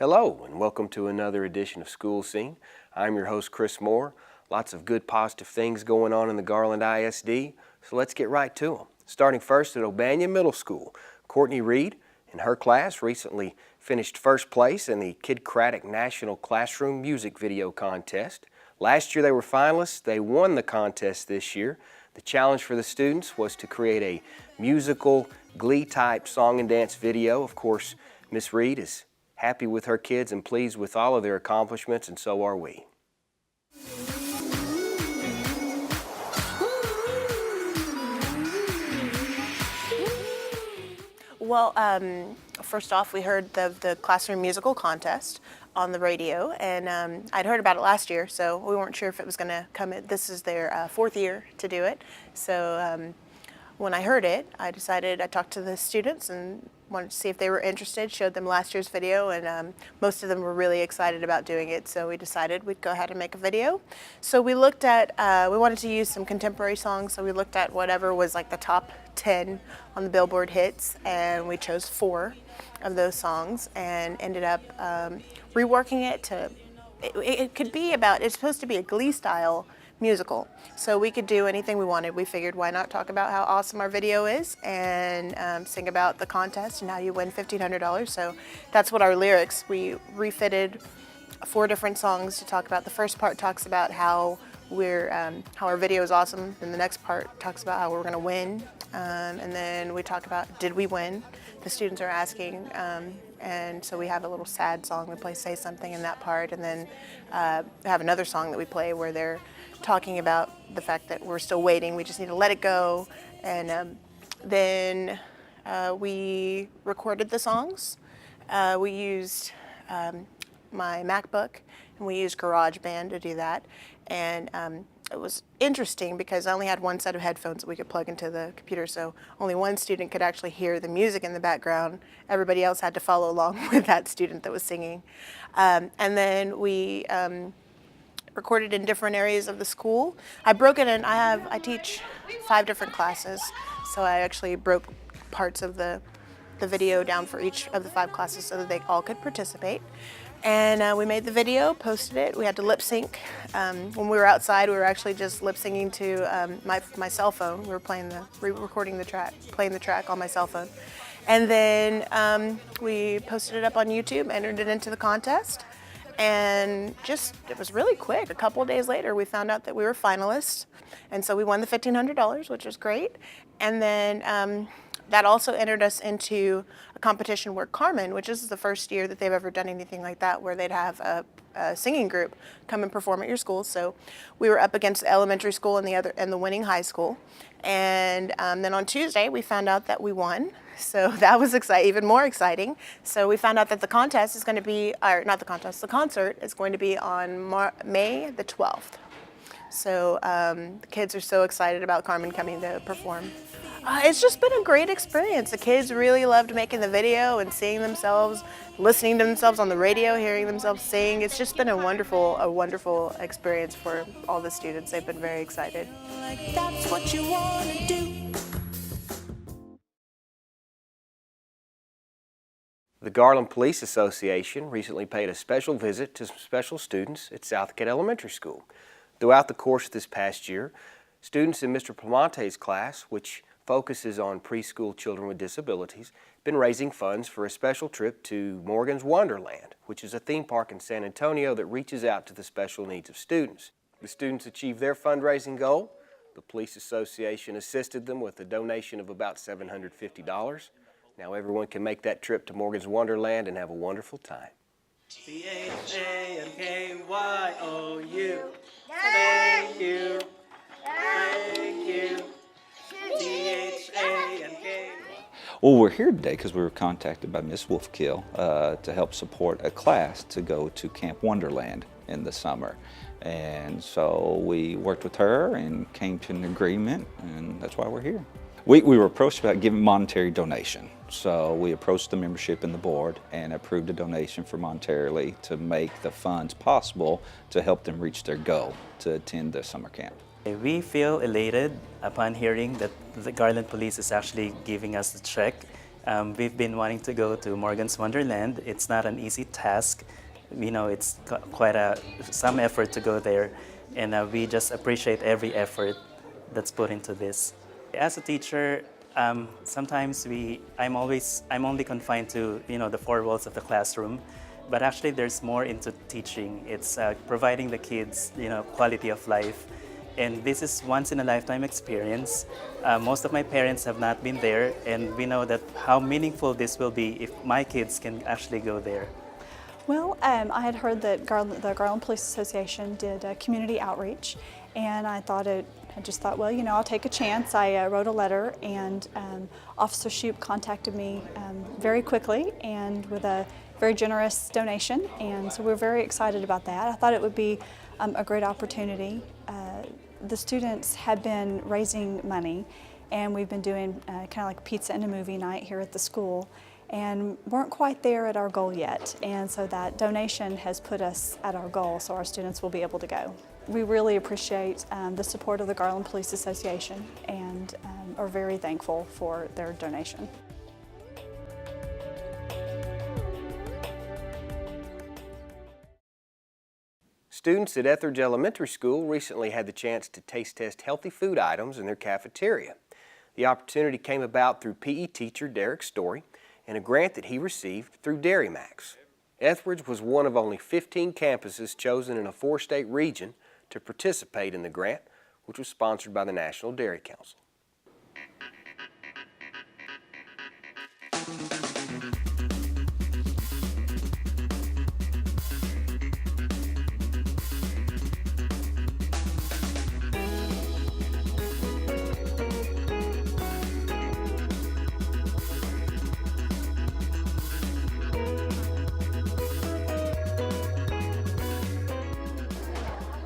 Hello and welcome to another edition of School Scene. I'm your host Chris Moore. Lots of good positive things going on in the Garland ISD, so let's get right to them. Starting first at O'Banion Middle School, Courtney Reed and her class recently finished first place in the Kidcratic National Classroom Music Video Contest. Last year they were finalists. They won the contest this year. The challenge for the students was to create a musical, glee-type song and dance video. Of course, Miss Reed is happy with her kids and pleased with all of their accomplishments, and so are we. Well, first off, we heard the classroom musical contest on the radio, and I'd heard about it last year, so we weren't sure if it was going to come in. This is their fourth year to do it, so when I heard it, I talked to the students and wanted to see if they were interested, showed them last year's video, and most of them were really excited about doing it, so we decided we'd go ahead and make a video. So we looked at, we wanted to use some contemporary songs, so we looked at whatever was like the top 10 on the Billboard hits, and we chose 4 of those songs and ended up reworking it to, it could be about, it's supposed to be a Glee style musical, so we could do anything we wanted. We figured, why not talk about how awesome our video is and sing about the contest and how you win $1,500. So that's what our lyrics, we refitted 4 different songs to talk about. The first part talks about how how our video is awesome, and the next part talks about how we're going to win, and then we talk about, did we win? The students are asking, and so we have a little sad song we play, Say Something, in that part, and then we have another song that we play where they're talking about the fact that we're still waiting, we just need to let it go. And then we recorded the songs. We used my MacBook, and we used GarageBand to do that. And it was interesting because I only had one set of headphones that we could plug into the computer, so only one student could actually hear the music in the background. Everybody else had to follow along with that student that was singing. And then we recorded in different areas of the school. I broke it in, I teach 5 different classes, so I actually broke parts of the video down for each of the 5 classes so that they all could participate. And we made the video, posted it. We had to lip sync. When we were outside, we were actually just lip syncing to my cell phone. We were recording the track, playing the track on my cell phone. And then we posted it up on YouTube, entered it into the contest. And it was really quick. A couple of days later, we found out that we were finalists. And so we won the $1,500, which was great. And then that also entered us into a competition where Carmen, which is the first year that they've ever done anything like that, where they'd have a singing group come and perform at your school. So we were up against the elementary school and the winning high school. And then on Tuesday, we found out that we won. So that was even more exciting. So we found out that the contest is going to be, or not the contest, the concert is going to be on May the 12th. So the kids are so excited about Carmen coming to perform. It's just been a great experience. The kids really loved making the video and seeing themselves, listening to themselves on the radio, hearing themselves sing. It's just been a wonderful experience for all the students. They've been very excited. That's what you want to do. The Garland Police Association recently paid a special visit to some special students at Southgate Elementary School. Throughout the course of this past year, students in Mr. Plamonte's class, which focuses on preschool children with disabilities, been raising funds for a special trip to Morgan's Wonderland, which is a theme park in San Antonio that reaches out to the special needs of students. The students achieved their fundraising goal. The Police Association assisted them with a donation of about $750. Now everyone can make that trip to Morgan's Wonderland and have a wonderful time. C-H-A-N-K-Y-O-U. Thank you. Thank you. C-H-A-N-K. Well, we're here today because we were contacted by Miss Wolfkill to help support a class to go to Camp Wonderland in the summer. And so we worked with her and came to an agreement, and that's why we're here. We were approached about giving monetary donation. So we approached the membership and the board and approved a donation for monetarily to make the funds possible to help them reach their goal to attend the summer camp. We feel elated upon hearing that the Garland Police is actually giving us the check We've been wanting to go to Morgan's Wonderland. It's not an easy task. It's quite some effort to go there, and we just appreciate every effort that's put into this. As a teacher, sometimes I'm only confined to the four walls of the classroom, but actually there's more into teaching. It's providing the kids quality of life, and this is once in a lifetime experience. Most of my parents have not been there, and we know that how meaningful this will be if my kids can actually go there. Well, I had heard that the Garland Police Association did community outreach, and I just thought, well, I'll take a chance. I wrote a letter, and Officer Shoup contacted me very quickly and with a very generous donation, and so we're very excited about that. I thought it would be a great opportunity. The students have been raising money, and we've been doing kind of like pizza and a movie night here at the school, and weren't quite there at our goal yet, and so that donation has put us at our goal, so our students will be able to go. We really appreciate the support of the Garland Police Association and are very thankful for their donation. Students at Etheridge Elementary School recently had the chance to taste test healthy food items in their cafeteria. The opportunity came about through PE teacher Derek Story and a grant that he received through Dairy Max. Etheridge was one of only 15 campuses chosen in a 4-state region to participate in the grant, which was sponsored by the National Dairy Council.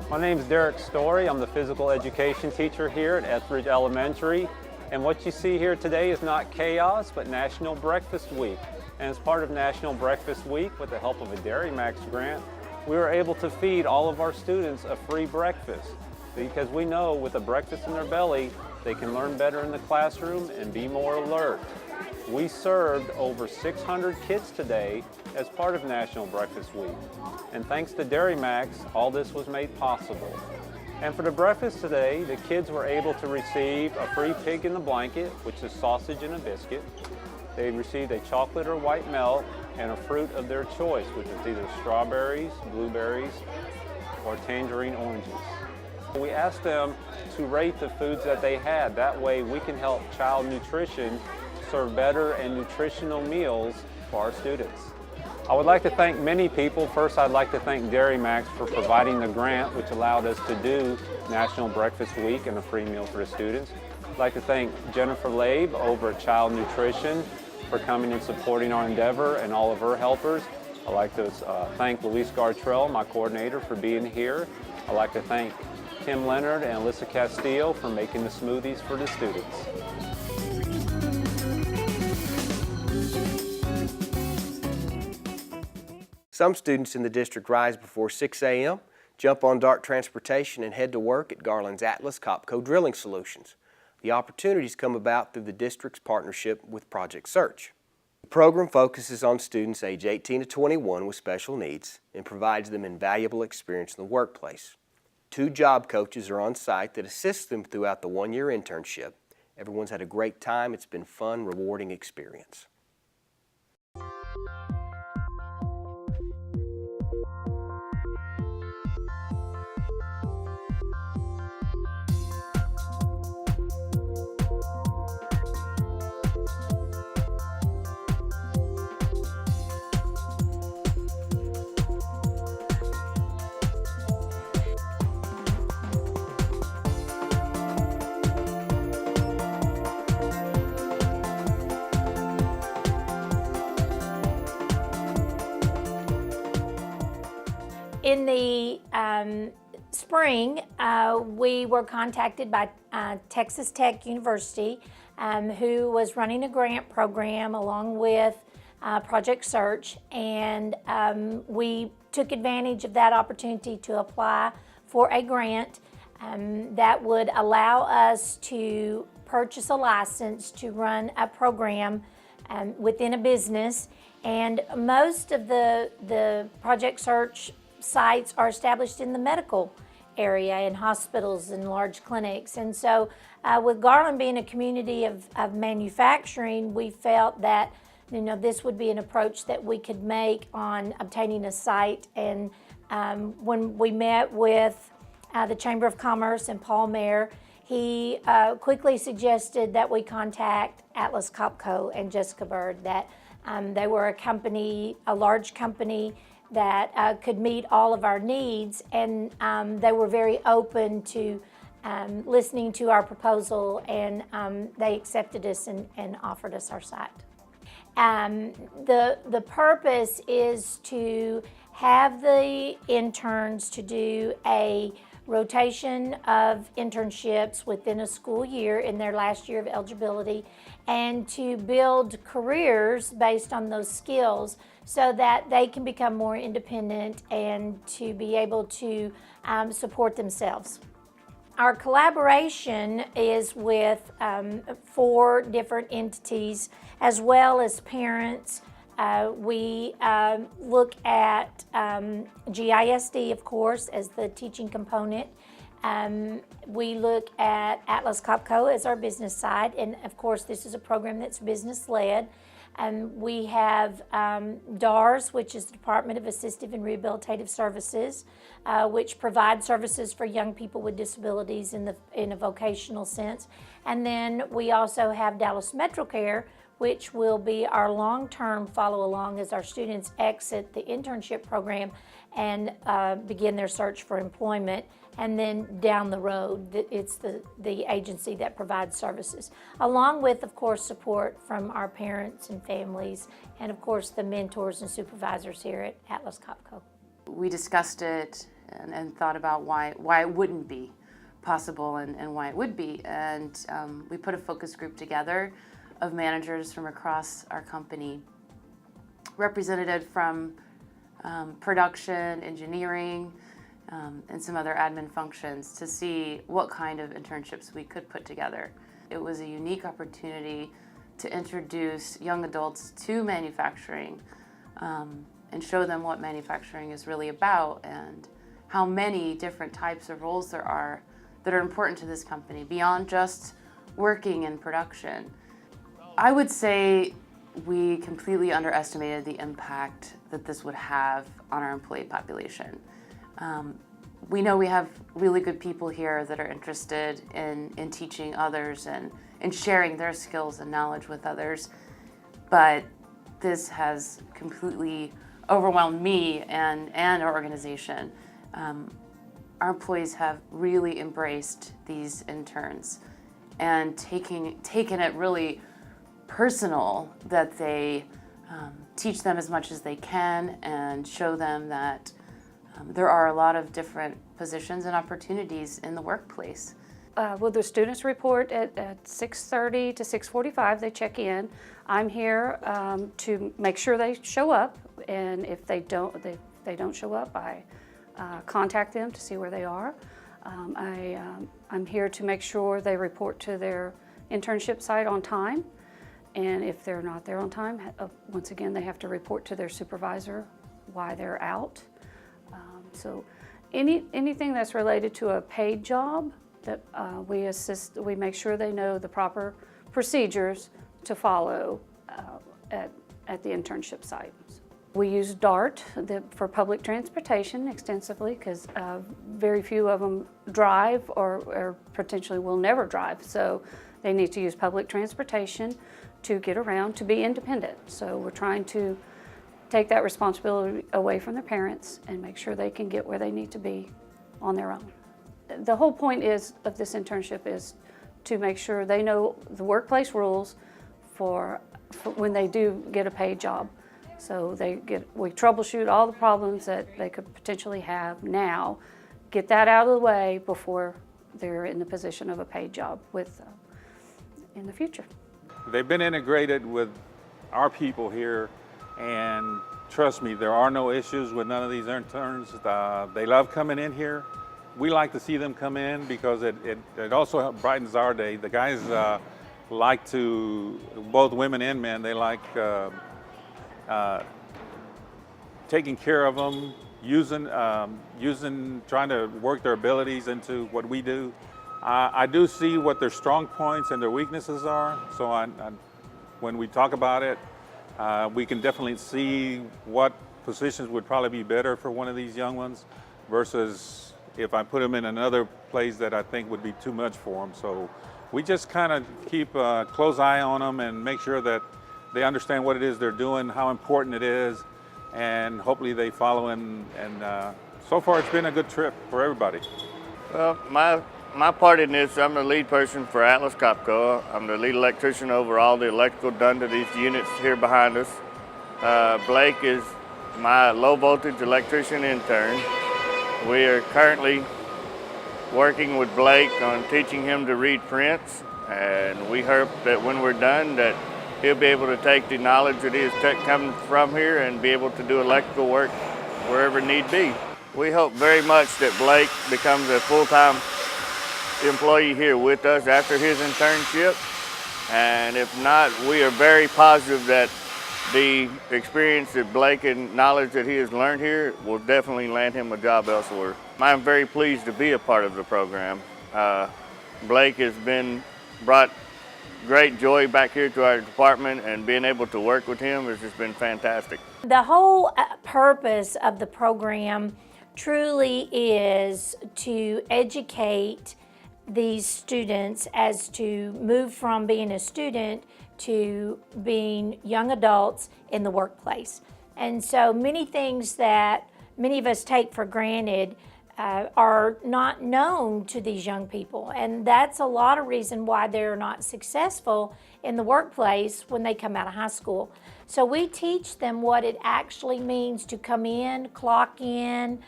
My name is Derek Story. I'm the physical education teacher here at Etheridge Elementary. And what you see here today is not chaos, but National Breakfast Week. And as part of National Breakfast Week, with the help of a Dairy Max grant, we were able to feed all of our students a free breakfast. Because we know with a breakfast in their belly, they can learn better in the classroom and be more alert. We served over 600 kids today as part of National Breakfast Week. And thanks to Dairy Max, all this was made possible. And for the breakfast today, the kids were able to receive a free pig in the blanket, which is sausage and a biscuit. They received a chocolate or white milk and a fruit of their choice, which is either strawberries, blueberries, or tangerine oranges. We asked them to rate the foods that they had. That way we can help child nutrition serve better and nutritional meals for our students. I would like to thank many people. First, I'd like to thank Dairy Max for providing the grant, which allowed us to do National Breakfast Week and a free meal for the students. I'd like to thank Jennifer Labe over at Child Nutrition for coming and supporting our endeavor and all of her helpers. I'd like to thank Luis Gartrell, my coordinator, for being here. I'd like to thank Tim Leonard and Alyssa Castillo for making the smoothies for the students. Some students in the district rise before 6 a.m., jump on DART transportation, and head to work at Garland's Atlas Copco Drilling Solutions. The opportunities come about through the district's partnership with Project Search. The program focuses on students age 18 to 21 with special needs and provides them invaluable experience in the workplace. 2 job coaches are on site that assist them throughout the 1-year internship. Everyone's had a great time. It's been a fun, rewarding experience. In the spring, we were contacted by Texas Tech University, who was running a grant program along with Project Search, and we took advantage of that opportunity to apply for a grant that would allow us to purchase a license to run a program within a business. And most of the Project Search sites are established in the medical area, in hospitals and large clinics. And so with Garland being a community of manufacturing, we felt that this would be an approach that we could make on obtaining a site. And when we met with the Chamber of Commerce and Paul Mayer, he quickly suggested that we contact Atlas Copco and Jessica Bird, that they were a large company that could meet all of our needs, and they were very open to listening to our proposal, and they accepted us and offered us our site. The purpose is to have the interns to do a rotation of internships within a school year in their last year of eligibility, and to build careers based on those skills so that they can become more independent and to be able to support themselves. Our collaboration is with 4 different entities as well as parents. We look at GISD, of course, as the teaching component. We look at Atlas Copco as our business side, and of course this is a program that's business-led. We have DARS, which is the Department of Assistive and Rehabilitative Services, which provides services for young people with disabilities in a vocational sense. And then we also have Dallas MetroCare, which will be our long-term follow-along as our students exit the internship program and begin their search for employment. And then down the road, it's the agency that provides services, along with, of course, support from our parents and families, and of course the mentors and supervisors here at Atlas Copco. We discussed it and thought about why it wouldn't be possible and why it would be, and we put a focus group together of managers from across our company, represented from production, engineering, and some other admin functions, to see what kind of internships we could put together. It was a unique opportunity to introduce young adults to manufacturing and show them what manufacturing is really about and how many different types of roles there are that are important to this company beyond just working in production. I would say we completely underestimated the impact that this would have on our employee population. We know we have really good people here that are interested in teaching others and sharing their skills and knowledge with others, but this has completely overwhelmed me and our organization. Our employees have really embraced these interns and taken it really personal that they teach them as much as they can and show them that there are a lot of different positions and opportunities in the workplace. Well, the students report at 6:30 to 6:45. They check in. I'm here to make sure they show up, and if they don't show up, I contact them to see where they are. I'm here to make sure they report to their internship site on time, and if they're not there on time, once again, they have to report to their supervisor why they're out. So anything that's related to a paid job, that we make sure they know the proper procedures to follow at the internship site. We use DART for public transportation extensively, because very few of them drive or potentially will never drive. So they need to use public transportation to get around, to be independent. So we're trying to take that responsibility away from their parents and make sure they can get where they need to be on their own. The whole point of this internship is to make sure they know the workplace rules for when they do get a paid job. So we troubleshoot all the problems that they could potentially have now, get that out of the way before they're in the position of a paid job in the future. They've been integrated with our people here, and trust me, there are no issues with none of these interns. They love coming in here. We like to see them come in because it also brightens our day. The guys like to, both women and men, they like taking care of them, trying to work their abilities into what we do. I do see what their strong points and their weaknesses are, so when we talk about it, we can definitely see what positions would probably be better for one of these young ones versus if I put them in another place that I think would be too much for them. So we just kind of keep a close eye on them and make sure that they understand what it is they're doing, how important it is, and hopefully they follow in. And so far it's been a good trip for everybody. Well, my part in this, I'm the lead person for Atlas Copco. I'm the lead electrician over all the electrical done to these units here behind us. Blake is my low voltage electrician intern. We are currently working with Blake on teaching him to read prints, and we hope that when we're done that he'll be able to take the knowledge that he has come from here and be able to do electrical work wherever need be. We hope very much that Blake becomes a full-time employee here with us after his internship, and if not, we are very positive that the experience that Blake and knowledge that he has learned here will definitely land him a job elsewhere. I'm very pleased to be a part of the program. Blake has brought great joy back here to our department, and being able to work with him has just been fantastic. The whole purpose of the program truly is to educate these students as to move from being a student to being young adults in the workplace. And so many things that many of us take for granted are not known to these young people. And that's a lot of reason why they're not successful in the workplace when they come out of high school. So we teach them what it actually means to come in, clock in,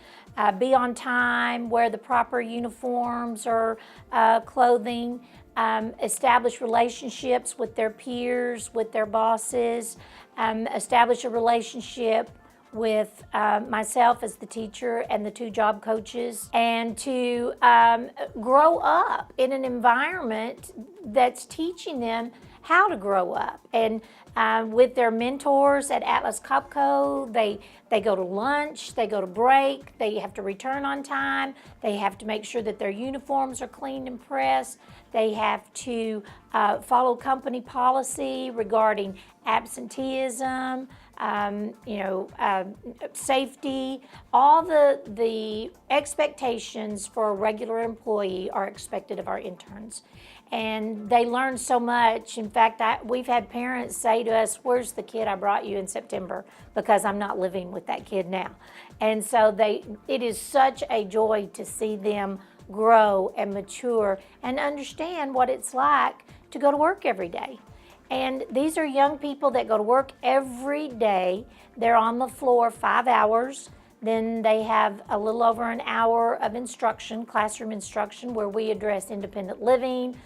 be on time, wear the proper uniforms or clothing, establish relationships with their peers, with their bosses, establish a relationship with myself as the teacher and the two job coaches, and to grow up in an environment that's teaching them how to grow up. And with their mentors at Atlas Copco, they go to lunch, they go to break, they have to return on time, they have to make sure that their uniforms are cleaned and pressed, they have to follow company policy regarding absenteeism, safety. All the expectations for a regular employee are expected of our interns. And they learn so much. In fact, we've had parents say to us, "Where's the kid I brought you in September?" Because I'm not living with that kid now. And so it is such a joy to see them grow and mature and understand what it's like to go to work every day. And these are young people that go to work every day. They're on the floor 5 hours. Then they have a little over an hour of instruction, classroom instruction, where we address independent living,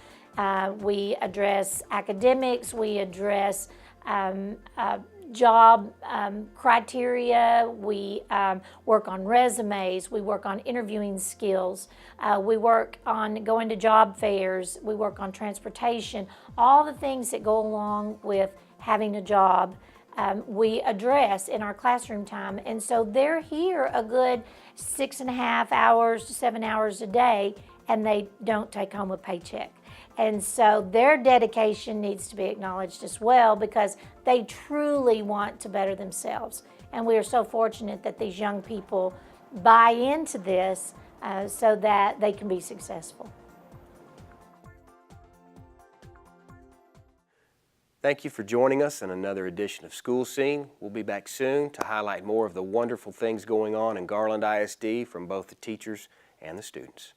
we address academics, we address job criteria, we work on resumes, we work on interviewing skills, we work on going to job fairs, we work on transportation, all the things that go along with having a job. We address in our classroom time. And so they're here a good 6.5 hours to 7 hours a day, and they don't take home a paycheck. And so their dedication needs to be acknowledged as well, because they truly want to better themselves. And we are so fortunate that these young people buy into this so that they can be successful. Thank you for joining us in another edition of School Scene. We'll be back soon to highlight more of the wonderful things going on in Garland ISD from both the teachers and the students.